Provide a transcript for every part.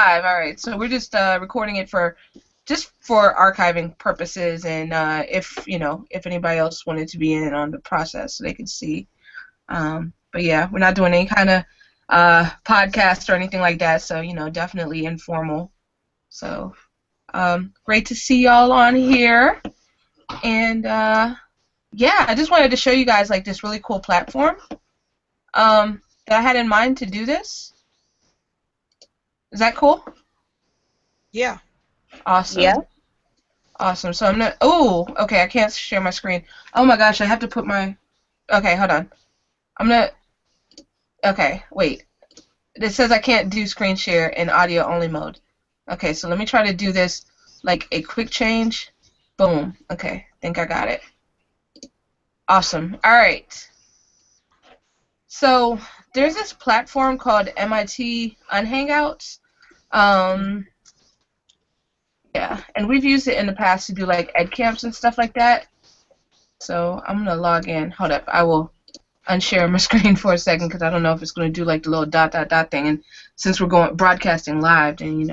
All right. So we're just recording it for archiving purposes, and if anybody else wanted to be in on the process, so they could see. But yeah, we're not doing any kind of podcast or anything like that. So definitely informal. So great to see y'all on here, and yeah, I just wanted to show you guys like this really cool platform that I had in mind to do this. Is that cool? Yeah. Awesome. Yeah. Awesome. So I'm gonna. Oh, okay. I can't share my screen. Oh my gosh, I have to put my. Okay, hold on. I'm gonna. Okay, wait. It says I can't do screen share in audio only mode. Okay, so let me try to do this like a quick change. Boom. Okay, think I got it. Awesome. All right. So there's this platform called MIT Unhangouts. Yeah, and we've used it in the past to do like ed camps and stuff like that. So I'm gonna log in. Hold up, I will unshare my screen for a second because I don't know if it's gonna do like the little dot dot dot thing. And since we're going broadcasting live, then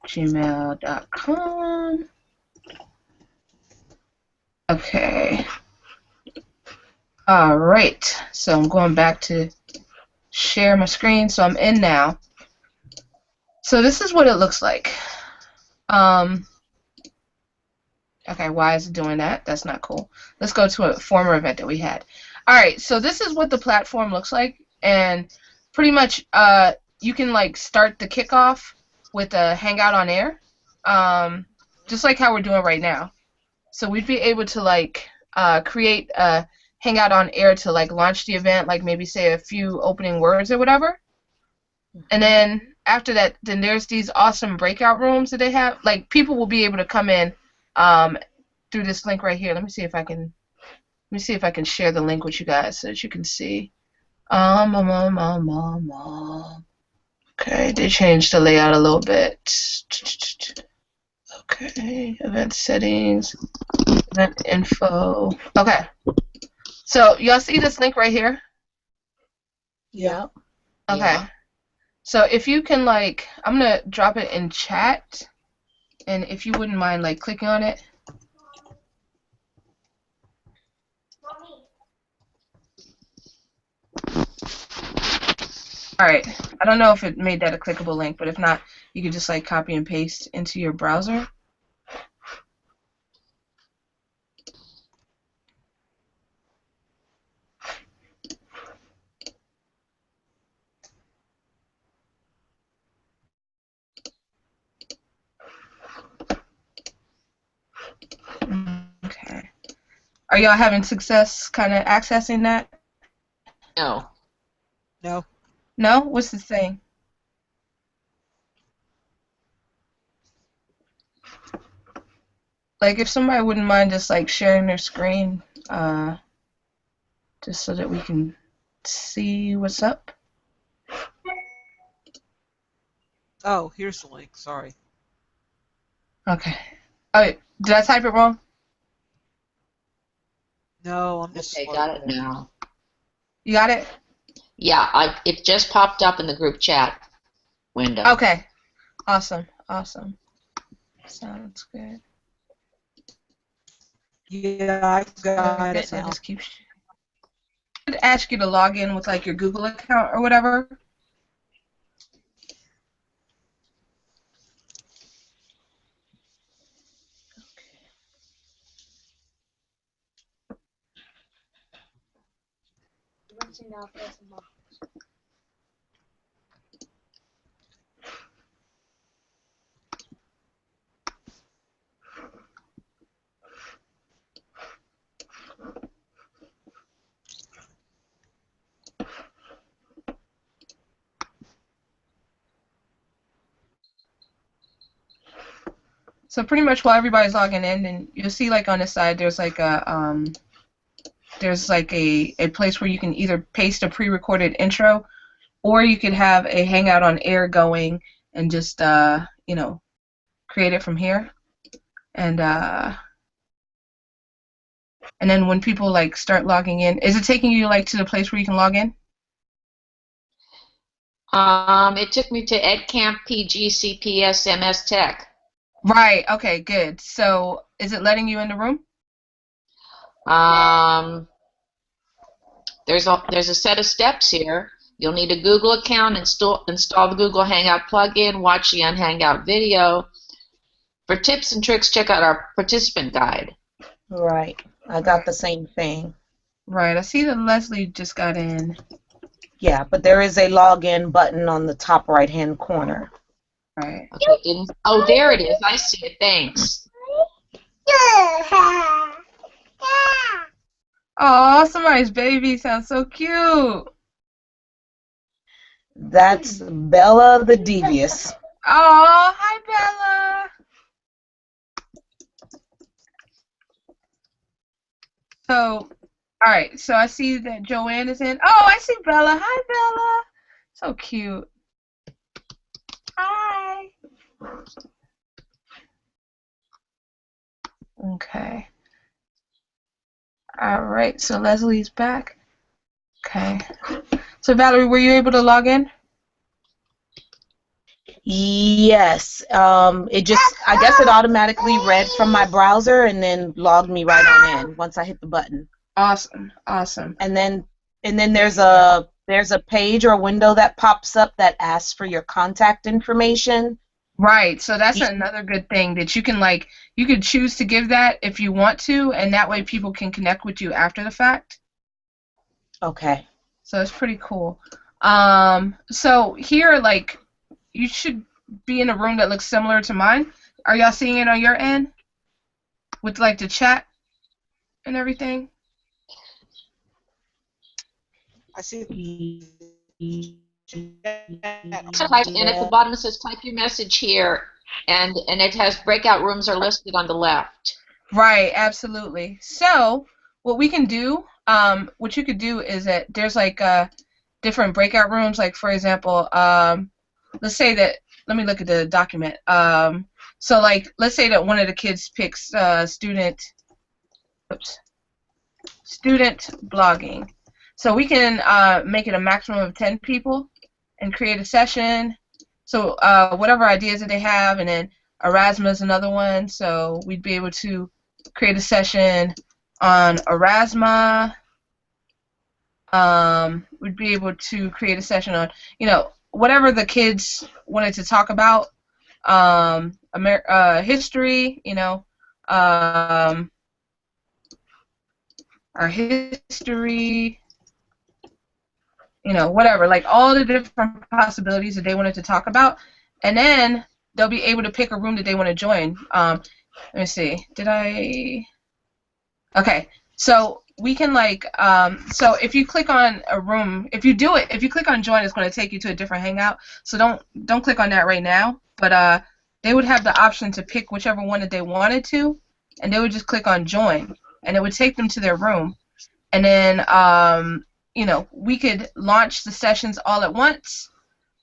gmail.com. Okay. All right. So I'm going back to share my screen. So I'm in now. So this is what it looks like. Okay, why is it doing that? That's not cool. Let's go to a former event that we had. All right, so this is what the platform looks like, and pretty much you can like start the kickoff with a Hangout on Air, just like how we're doing right now. So we'd be able to like create a Hangout on Air to like launch the event, like maybe say a few opening words or whatever, and then after that, then there's these awesome breakout rooms that they have. Like people will be able to come in through this link right here. Let me see if I can share the link with you guys so that you can see. Okay, they changed the layout a little bit. Okay, event settings, event info. Okay, so y'all see this link right here? Yeah. Okay. Yeah. So if you can like, I'm gonna drop it in chat, and if you wouldn't mind like clicking on it. Alright, I don't know if it made that a clickable link, but if not, you could just like copy and paste into your browser. Okay. Are y'all having success kind of accessing that? No. No. No? What's the thing? Like, if somebody wouldn't mind just like sharing their screen, just so that we can see what's up. Oh, here's the link. Sorry. Okay. Oh, did I type it wrong? No, I'm just. Okay, got it now. You got it? Yeah, it just popped up in the group chat window. Okay. Awesome. Awesome. Sounds good. Yeah, I got I it guess I'll now. just keep. I'd ask you to log in with like your Google account or whatever. So pretty much while everybody's logging in, and you'll see like on the side there's like a place where you can either paste a pre-recorded intro, or you could have a Hangout on Air going and just create it from here. And then when people like start logging in, is it taking you like to the place where you can log in? It took me to EdCamp PGCPS MS Tech. Right. Okay. Good. So, is it letting you in the room? Um, there's a set of steps here. You'll need a Google account, install the Google Hangout plugin, watch the Hangout video. For tips and tricks, check out our participant guide. Right. I got the same thing. Right. I see that Leslie just got in. Yeah, but there is a login button on the top right-hand corner. Right. Okay, oh, there it is. I see it. Thanks. Oh, somebody's baby sounds so cute. That's Bella the Devious. Oh, hi Bella. So, all right. So I see that Joanne is in. Oh, I see Bella. Hi Bella. So cute. Hi. Okay. All right. So Leslie's back. Okay. So Valerie, were you able to log in? Yes. It just, I guess it automatically read from my browser and then logged me right on in once I hit the button. Awesome. Awesome. And then there's a page or window that pops up that asks for your contact information. Right. So that's another good thing that you can you could choose to give that if you want to, and that way people can connect with you after the fact. Okay. So it's pretty cool. So here, you should be in a room that looks similar to mine. Are y'all seeing it on your end? With the chat and everything? I see. And at the bottom it says type your message here, and it has breakout rooms are listed on the left. Right, absolutely. So what we can do, what you could do is that there's different breakout rooms. Like for example, let's say that. Let me look at the document. So let's say that one of the kids picks student blogging. So we can make it a maximum of 10 people and create a session. So whatever ideas that they have, and then Erasmus is another one. So we'd be able to create a session on Erasmus. We'd be able to create a session on, whatever the kids wanted to talk about. History, our history, whatever, all the different possibilities that they wanted to talk about, and then they'll be able to pick a room that they want to join. Let me see. Okay, so we can so if you click on a room, if you click on join, it's going to take you to a different hangout. So don't click on that right now. But they would have the option to pick whichever one that they wanted to, and they would just click on join, and it would take them to their room, and then we could launch the sessions all at once.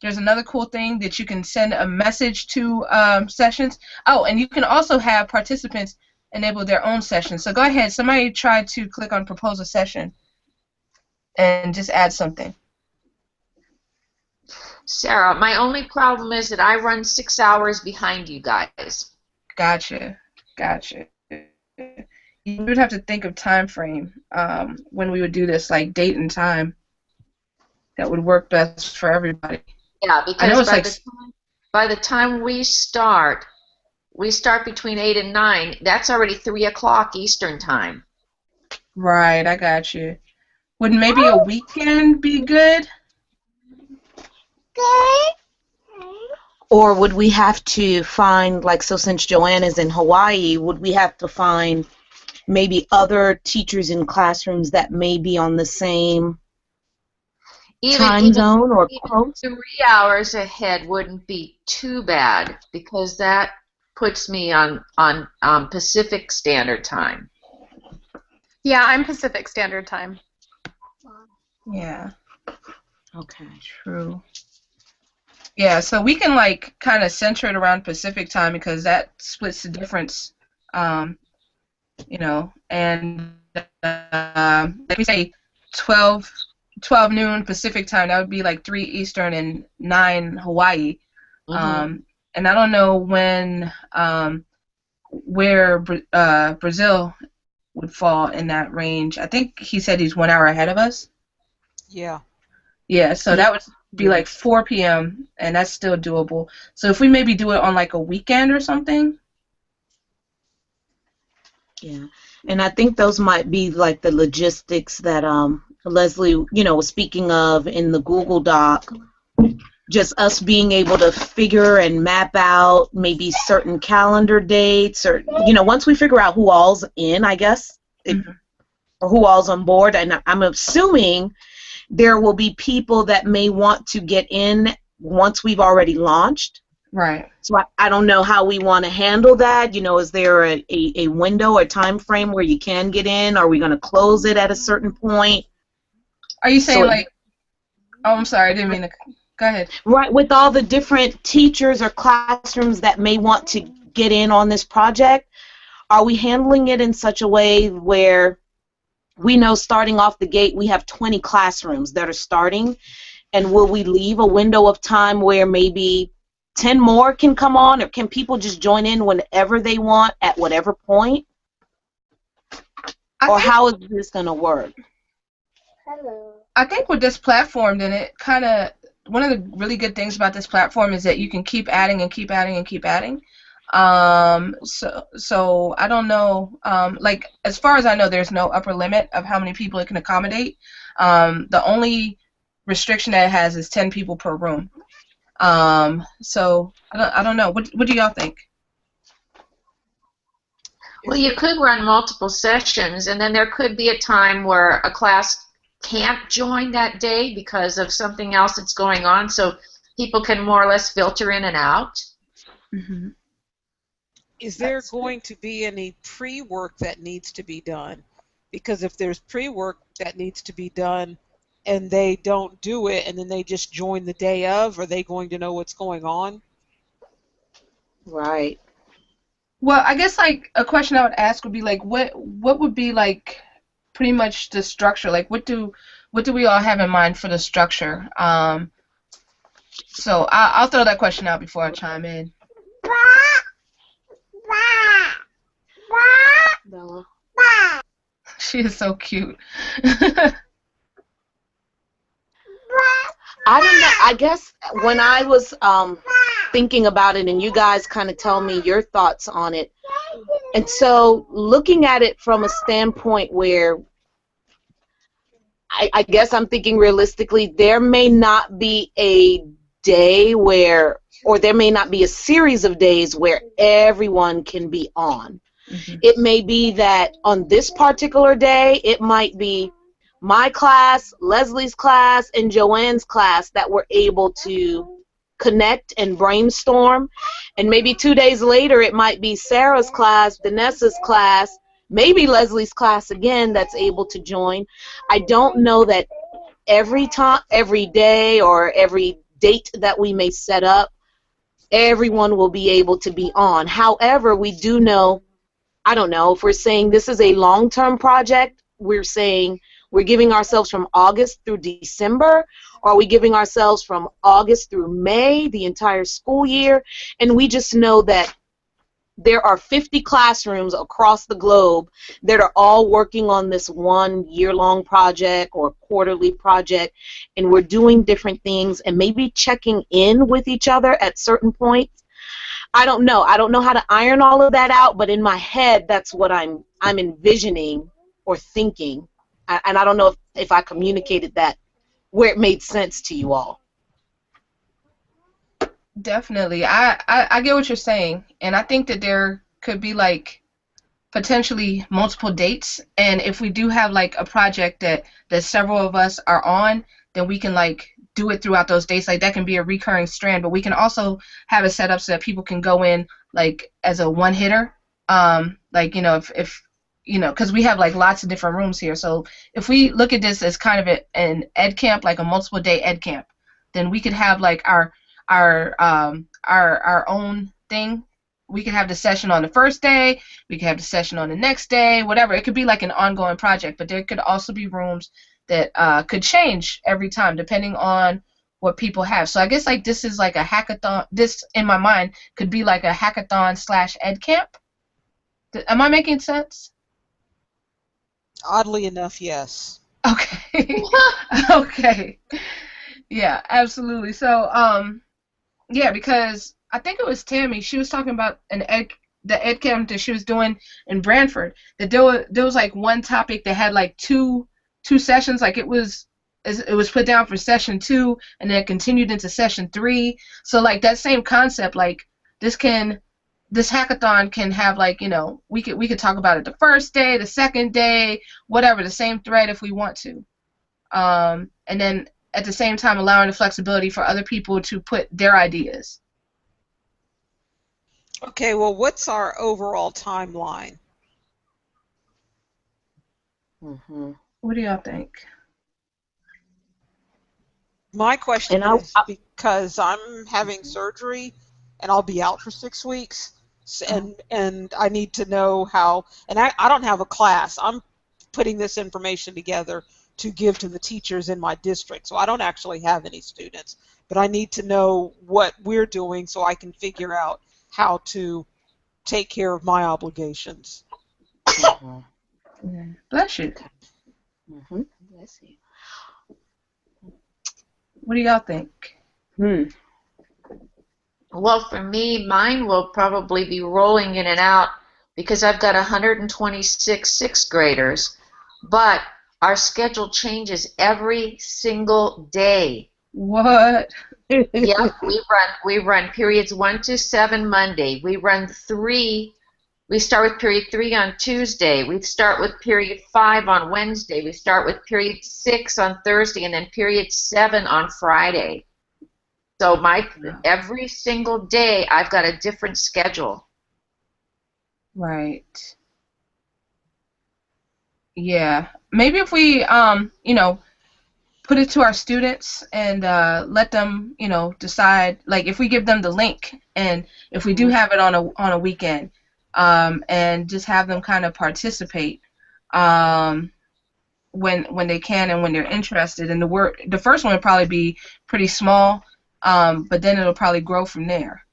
There's another cool thing that you can send a message to sessions. Oh, and you can also have participants enable their own sessions. So go ahead. Somebody try to click on propose a session and just add something. Sarah, my only problem is that I run 6 hours behind you guys. Gotcha. You would have to think of time frame when we would do this, like date and time that would work best for everybody. Yeah, because by the time we start between 8 and 9. That's already 3 o'clock Eastern time. Right, I got you. Would maybe a weekend be good? Or would we have to find, so since Joanne is in Hawaii, would we have to find maybe other teachers in classrooms that may be on the same time zone or close? 3 hours ahead wouldn't be too bad, because that puts me on Pacific Standard Time. Yeah, I'm Pacific Standard Time. Yeah. Okay. True. Yeah, so we can kind of center it around Pacific time because that splits the difference, and like we say 12 12 noon Pacific time. That would be like 3 Eastern and 9 Hawaii. Mm-hmm. And I don't know where Brazil would fall in that range. I think he said he's 1 hour ahead of us. Yeah. Yeah, so Yeah. that would be like 4 p.m. and that's still doable. So if we maybe do it on like a weekend or something. Yeah, and I think those might be like the logistics that Leslie, was speaking of in the Google Doc. Just us being able to figure and map out maybe certain calendar dates, or once we figure out who all's in, I guess, or who all's on board, and I'm assuming there will be people that may want to get in once we've already launched. Right. So I don't know how we want to handle that. Is there a window or time frame where you can get in? Are we going to close it at a certain point? Are you saying So- like, oh, I'm sorry, I didn't mean to, go ahead. Right, with all the different teachers or classrooms that may want to get in on this project, are we handling it in such a way where we know starting off the gate we have 20 classrooms that are starting, and will we leave a window of time where maybe 10 more can come on, or can people just join in whenever they want at whatever point? Or how is this going to work? I think with this platform, then it kind of, one of the really good things about this platform is that you can keep adding and keep adding and keep adding. So I don't know, like as far as I know, there's no upper limit of how many people it can accommodate. The only restriction that it has is 10 people per room. So I don't know. What do y'all think? Well, you could run multiple sessions, and then there could be a time where a class can't join that day because of something else that's going on, so people can more or less filter in and out. Mm-hmm. Is there going to be any pre-work that needs to be done? Because if there's pre-work that needs to be done and they don't do it and then they just join the day of, are they going to know what's going on? Right. Well, I guess like a question I would ask would be like, what would be like pretty much the structure? Like, what do we all have in mind for the structure? So I'll throw that question out before I chime in. Bella. She is so cute. I don't know. I guess when I was thinking about it, and you guys kind of tell me your thoughts on it, and so looking at it from a standpoint where I guess I'm thinking realistically, there may not be a day where, or there may not be a series of days where everyone can be on. Mm-hmm. It may be that on this particular day, it might be my class, Leslie's class, and Joanne's class that were able to connect and brainstorm. And maybe 2 days later, it might be Sarah's class, Vanessa's class, maybe Leslie's class again that's able to join. I don't know that every time, every day, or every date that we may set up, everyone will be able to be on. However, we do know, I don't know, if we're saying this is a long-term project, we're saying we're giving ourselves from August through December, or are we giving ourselves from August through May, the entire school year? And we just know that there are 50 classrooms across the globe that are all working on this one year-long project or quarterly project, and we're doing different things and maybe checking in with each other at certain points. I don't know. I don't know how to iron all of that out, but in my head, that's what I'm envisioning or thinking. And I don't know if I communicated that where it made sense to you all. Definitely. I get what you're saying, and I think that there could be like potentially multiple dates, and if we do have like a project that several of us are on, then we can like do it throughout those dates. Like that can be a recurring strand, but we can also have it set up so that people can go in like as a one hitter. Like if because we have like lots of different rooms here, so if we look at this as kind of an ed camp, like a multiple day ed camp, then we could have like our own thing. We could have the session on the first day, we could have the session on the next day, whatever. It could be like an ongoing project, but there could also be rooms that could change every time depending on what people have. So I guess like this is like a hackathon. This in my mind could be like a hackathon slash ed camp. Am I making sense? Oddly enough, yes. Okay. Okay. Yeah, absolutely. So yeah, because I think it was Tammy. She was talking about the ed camp that she was doing in Brantford. That there was like one topic that had like two sessions. Like it was put down for session 2 and then it continued into session 3. So like that same concept, like this hackathon can have like, we could talk about it the first day, the second day, whatever, the same thread if we want to. And then at the same time allowing the flexibility for other people to put their ideas. Okay, well, what's our overall timeline? Mm-hmm. What do y'all think? My question And is because I'm having surgery and I'll be out for 6 weeks, and I need to know how, and I don't have a class. I'm putting this information together to give to the teachers in my district, so I don't actually have any students, but I need to know what we're doing so I can figure out how to take care of my obligations. Mm-hmm. Yeah. Bless you. Mm-hmm. Bless you. What do y'all think? Well, for me, mine will probably be rolling in and out because I've got 126 sixth graders, but our schedule changes every single day. What? Yep, we run periods 1 to 7 Monday. We start with period 3 on Tuesday. We start with period 5 on Wednesday. We start with period 6 on Thursday, and then period 7 on Friday. So every single day I've got a different schedule. Right. Yeah. Maybe if we put it to our students and let them, decide, like if we give them the link and if we do have it on a weekend, and just have them kind of participate when they can and when they're interested. And the first one would probably be pretty small, but then it'll probably grow from there,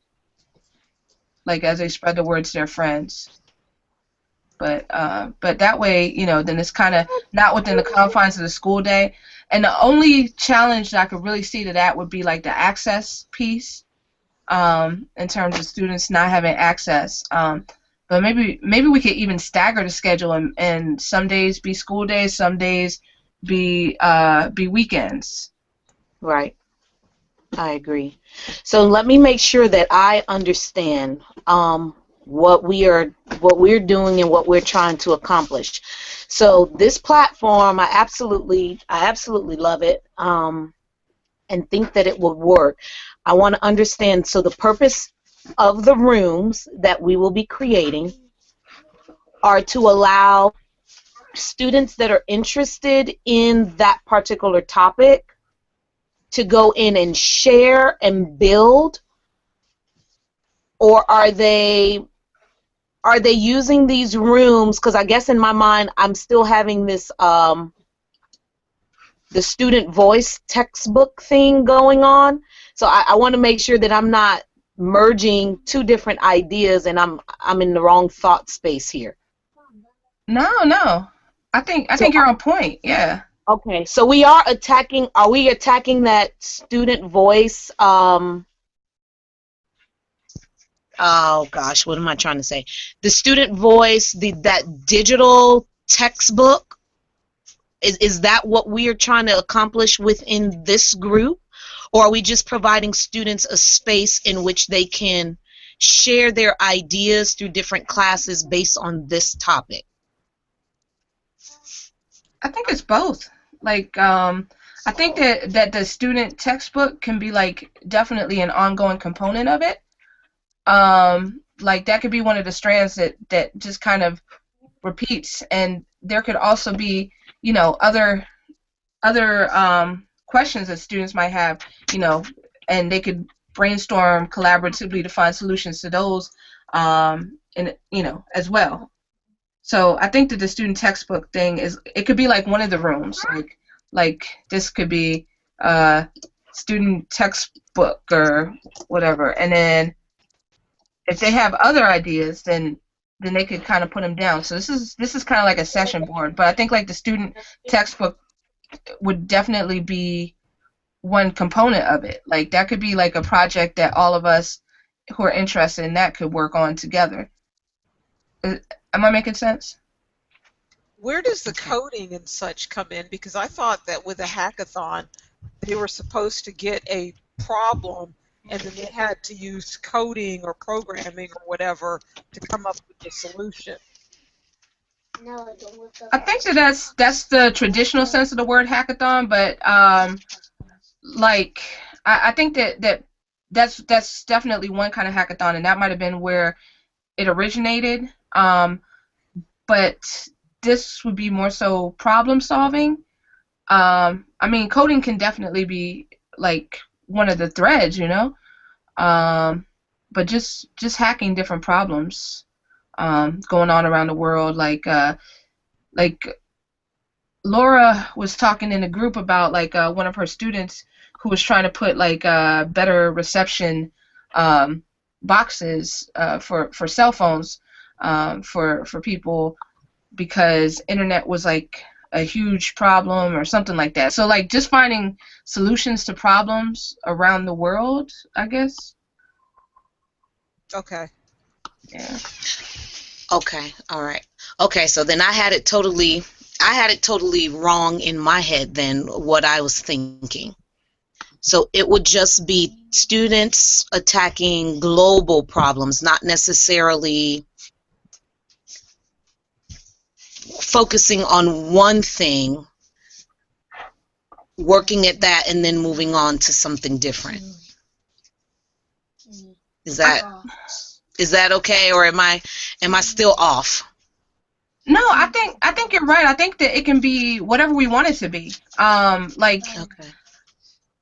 like as they spread the word to their friends. But that way, then it's kind of not within the confines of the school day. And the only challenge that I could really see to that would be like the access piece, in terms of students not having access. But maybe we could even stagger the schedule and some days be school days, some days be weekends. Right. I agree. So let me make sure that I understand what we're doing and what we're trying to accomplish. So this platform, I absolutely love it, and think that it will work. I want to understand. So the purpose of the rooms that we will be creating are to allow students that are interested in that particular topic to go in and share and build, or are they using these rooms, because I guess in my mind I'm still having this the student voice textbook thing going on, so I want to make sure that I'm not merging two different ideas and I'm in the wrong thought space here. No. I think you're on point. Yeah. Okay, so are we attacking that student voice, oh gosh, what am I trying to say? The student voice, that digital textbook, is that what we are trying to accomplish within this group? Or are we just providing students a space in which they can share their ideas through different classes based on this topic? I think it's both. Like, I think that the student textbook can be like definitely an ongoing component of it. Like that could be one of the strands that just kind of repeats, and there could also be, other questions that students might have, and they could brainstorm collaboratively to find solutions to those, as well. So I think that the student textbook thing it could be like one of the rooms, Like this could be student textbook or whatever. And then if they have other ideas, then they could kind of put them down. So this is kind of like a session board. But I think like the student textbook would definitely be one component of it. Like that could be like a project that all of us who are interested in that could work on together. Am I making sense? Where does the coding and such come in? Because I thought that with a hackathon, they were supposed to get a problem and then they had to use coding or programming or whatever to come up with the solution. I think that's the traditional sense of the word hackathon, but like I think that's definitely one kind of hackathon, and that might have been where it originated. But this would be more so problem solving. I mean, coding can definitely be like one of the threads, you know. But just hacking different problems going on around the world, like Laura was talking in a group about like one of her students who was trying to put like better reception boxes for cell phones for people because internet was like a huge problem or something like that. So like just finding solutions to problems around the world, I guess. Okay. Yeah. Okay, all right. Okay, so then I had it totally wrong in my head then what I was thinking. So it would just be students attacking global problems, not necessarily focusing on one thing, working at that, and then moving on to something different. Is that okay, or am I still off? No, I think you're right. I think that it can be whatever we want it to be. Okay.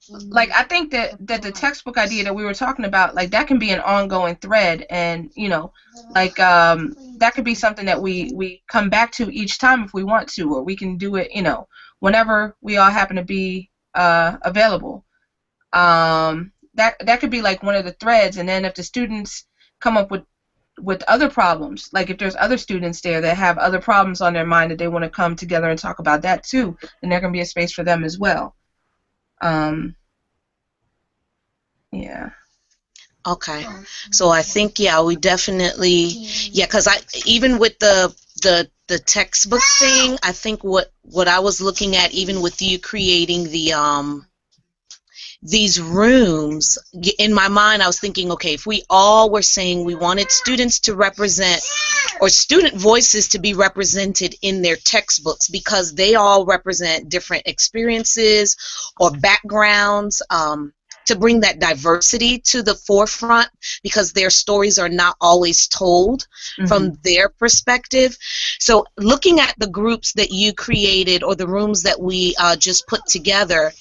Like I think that the textbook idea that we were talking about, like that can be an ongoing thread, and you know, like that could be something that we come back to each time if we want to, or we can do it, you know, whenever we all happen to be available. That could be like one of the threads, and then if the students come up with other problems, like if there's other students there that have other problems on their mind that they want to come together and talk about that too, then there can be a space for them as well. Yeah. Okay. So I think we definitely because I even with the textbook thing, I think what I was looking at, even with you creating the these rooms, in my mind I was thinking, okay, if we all were saying we wanted students to represent, or student voices to be represented in their textbooks, because they all represent different experiences or backgrounds, to bring that diversity to the forefront, because their stories are not always told from their perspective. So looking at the groups that you created or the rooms that we just put together,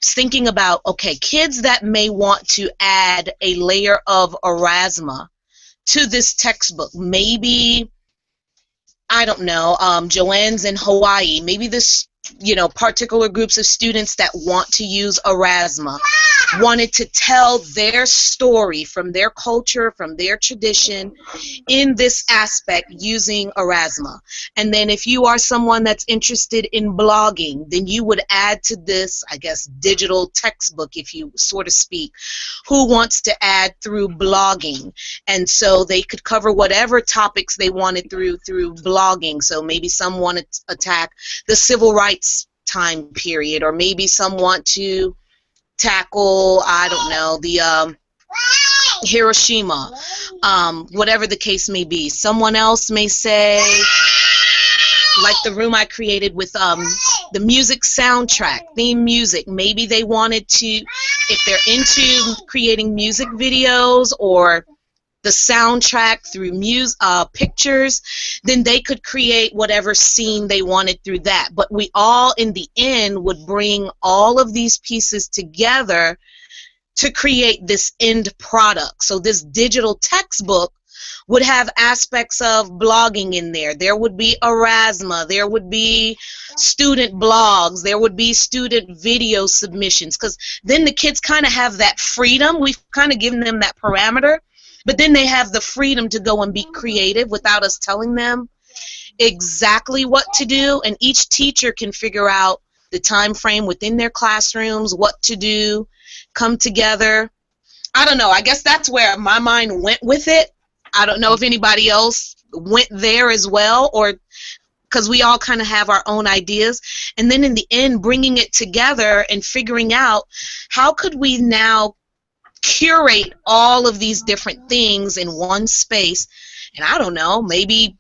thinking about, okay, kids that may want to add a layer of Erasmus to this textbook. Maybe, I don't know, Joanne's in Hawaii. Maybe this, particular groups of students that want to use Erasmus wanted to tell their story from their culture, from their tradition, in this aspect using Erasmus. And then if you are someone that's interested in blogging, then you would add to this, I guess, digital textbook, if you sort of speak, who wants to add through blogging. And so they could cover whatever topics they wanted through blogging. So maybe some want to attack the civil rights time period, or maybe some want to tackle, I don't know, the Hiroshima, whatever the case may be. Someone else may say, like the room I created with the music soundtrack, theme music. Maybe they wanted to, if they're into creating music videos or the soundtrack through pictures, then they could create whatever scene they wanted through that. But we all, in the end, would bring all of these pieces together to create this end product. So this digital textbook would have aspects of blogging in there. There would be Erasma. There would be student blogs. There would be student video submissions, because then the kids kind of have that freedom. We've kind of given them that parameter, but then they have the freedom to go and be creative without us telling them exactly what to do, and each teacher can figure out the time frame within their classrooms, what to do, come together. I don't know. I guess that's where my mind went with it. I don't know if anybody else went there as well, or because we all kind of have our own ideas. And then in the end, bringing it together and figuring out how could we now curate all of these different things in one space. And I don't know, maybe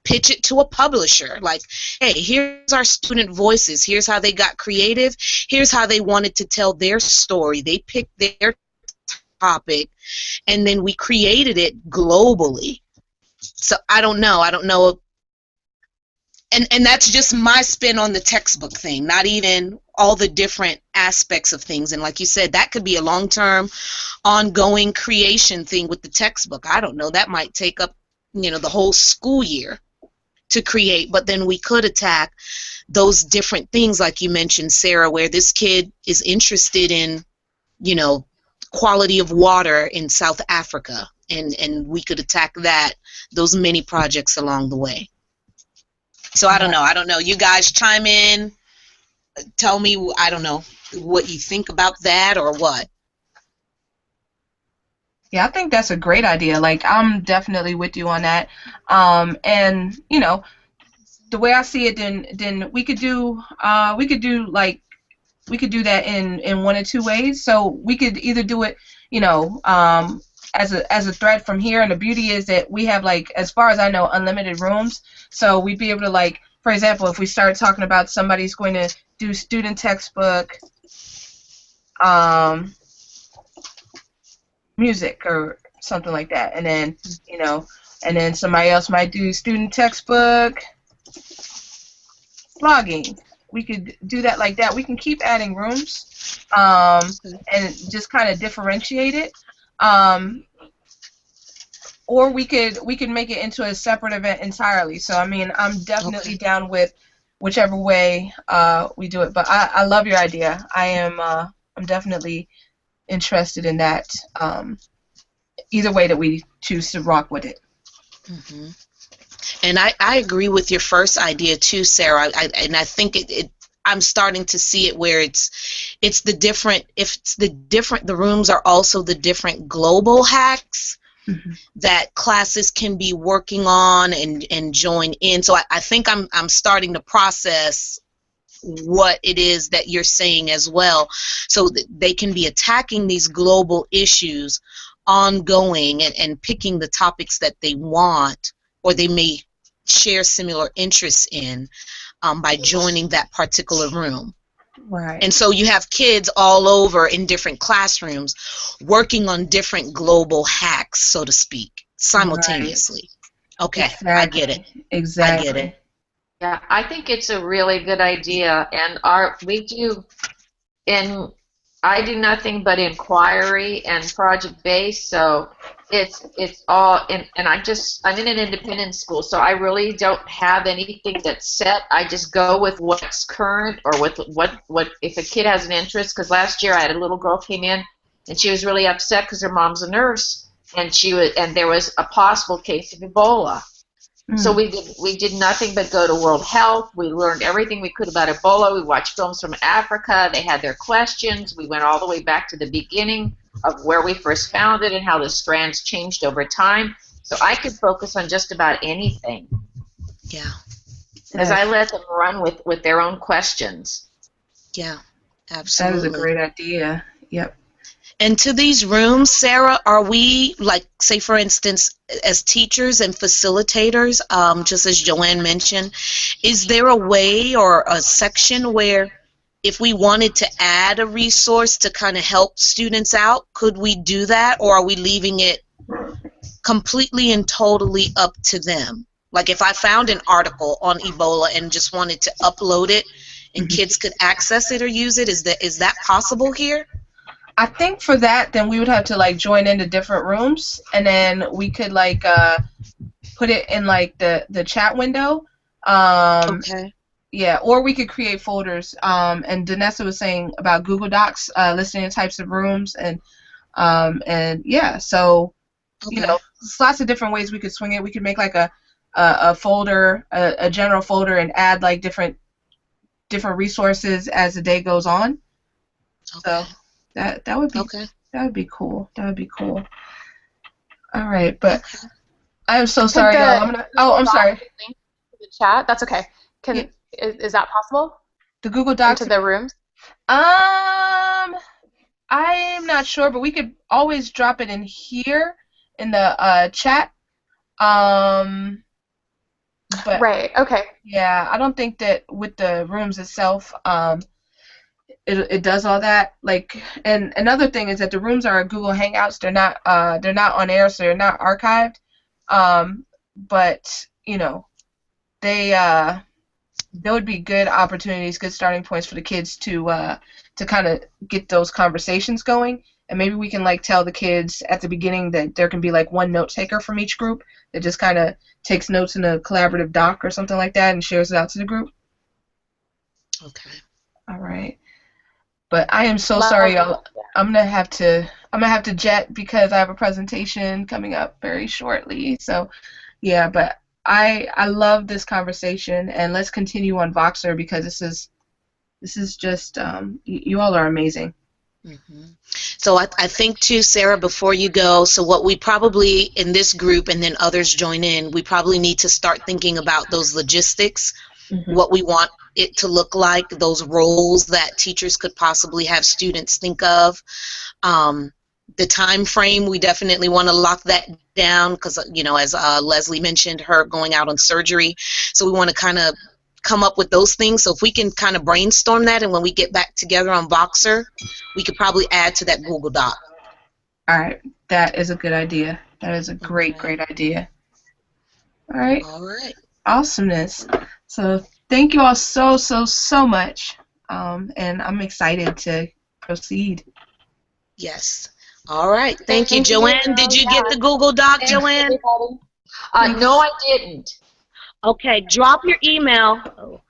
pitch it to a publisher, like, hey, here's our student voices, here's how they got creative, here's how they wanted to tell their story, they picked their topic, and then we created it globally. So I don't know, and that's just my spin on the textbook thing, not even all the different aspects of things. And like you said, that could be a long-term ongoing creation thing with the textbook. I don't know, that might take up, the whole school year to create, but then we could attack those different things like you mentioned, Sarah, where this kid is interested in, quality of water in South Africa, and we could attack those mini projects along the way. So I don't know. You guys chime in, tell me, I don't know, what you think about that or what. Yeah, I think that's a great idea. Like, I'm definitely with you on that. And the way I see it, then we could do that in one or two ways. So we could either do it, as a thread from here. And the beauty is that we have, like, as far as I know, unlimited rooms. So we'd be able to, like, for example, if we start talking about somebody's going to do student textbook, music or something like that, and then and then somebody else might do student textbook blogging. We could do that like that. We can keep adding rooms, and just kind of differentiate it, or we could make it into a separate event entirely. So I mean, I'm definitely down with whichever way we do it. But I love your idea. I'm definitely interested in that, either way that we choose to rock with it. Mm-hmm. And I agree with your first idea too, Sarah. I think I'm starting to see it where it's the different. If it's the rooms are also the different global hacks that classes can be working on and join in. So I think I'm starting to process what it is that you're saying as well, so that they can be attacking these global issues ongoing and picking the topics that they want or they may share similar interests in, by joining that particular room. Right. And so you have kids all over in different classrooms working on different global hacks, so to speak, simultaneously. Right. Okay, exactly. I get it. Exactly. I get it. Yeah, I think it's a really good idea, and I do nothing but inquiry and project based, so it's all and I'm in an independent school, so I really don't have anything that's set. I just go with what's current or with what if a kid has an interest. Because last year I had a little girl came in and she was really upset because her mom's a nurse and there was a possible case of Ebola. So we did nothing but go to World Health. We learned everything we could about Ebola. We watched films from Africa. They had their questions. We went all the way back to the beginning of where we first found it and how the strands changed over time. So I could focus on just about anything. Yeah. Because I let them run with their own questions. Yeah, absolutely. That is a great idea. Yep. And to these rooms, Sarah, are we, like, say, for instance, as teachers and facilitators, just as Joanne mentioned, is there a way or a section where if we wanted to add a resource to kind of help students out, could we do that, or are we leaving it completely and totally up to them? Like if I found an article on Ebola and just wanted to upload it and kids could access it or use it, is that possible here? I think for that, then we would have to like join into different rooms, and then we could like put it in like the chat window. Okay. Yeah, or we could create folders. And Danessa was saying about Google Docs, listing the types of rooms, and yeah, so you Okay. know, there's lots of different ways we could swing it. We could make like a folder, a general folder, and add like different resources as the day goes on. Okay. So that would be Okay. that would be cool. That would be cool. All right, but Okay. I am so Could sorry, y'all. the I'm gonna. Oh, Google I'm Doc sorry. be linked to the chat? That's okay. Yeah, Is that possible? the Google Into Docs. the rooms? I'm not sure, but we could always drop it in here in the chat. Um, but Right. Okay. yeah, I don't think that with the rooms itself, it does all that. Like, and another thing is that the rooms are Google Hangouts. They're not on air, so they're not archived. But you know, they there would be good opportunities, good starting points for the kids to kind of get those conversations going. And maybe we can like tell the kids at the beginning that there can be like one note taker from each group that just kind of takes notes in a collaborative doc or something like that and shares it out to the group. Okay. All right. But I am so Love sorry, it. y'all. I'm gonna have to jet because I have a presentation coming up very shortly. So yeah, but I love this conversation, and let's continue on Voxer because this is just you all are amazing. Hmm. So I think too, Sarah, before you go, so what we probably in this group and then others join in, we probably need to start thinking about those logistics, Mm-hmm. what we want it to look like, those roles that teachers could possibly have students think of. The time frame, we definitely want to lock that down because, as Leslie mentioned, her going out on surgery. So we want to kind of come up with those things. So if we can kind of brainstorm that, and when we get back together on Voxer, we could probably add to that Google Doc. All right, that is a good idea. That is a great, Okay. great idea. All right, All right. awesomeness. So thank you all so, so, so much, and I'm excited to proceed. Yes. All right. Thank you, Thank you. Joanne. Did you get Yeah. the Google Doc, Thanks, Joanne? everybody. Thanks. No, I didn't. Okay. Drop your email. Oh.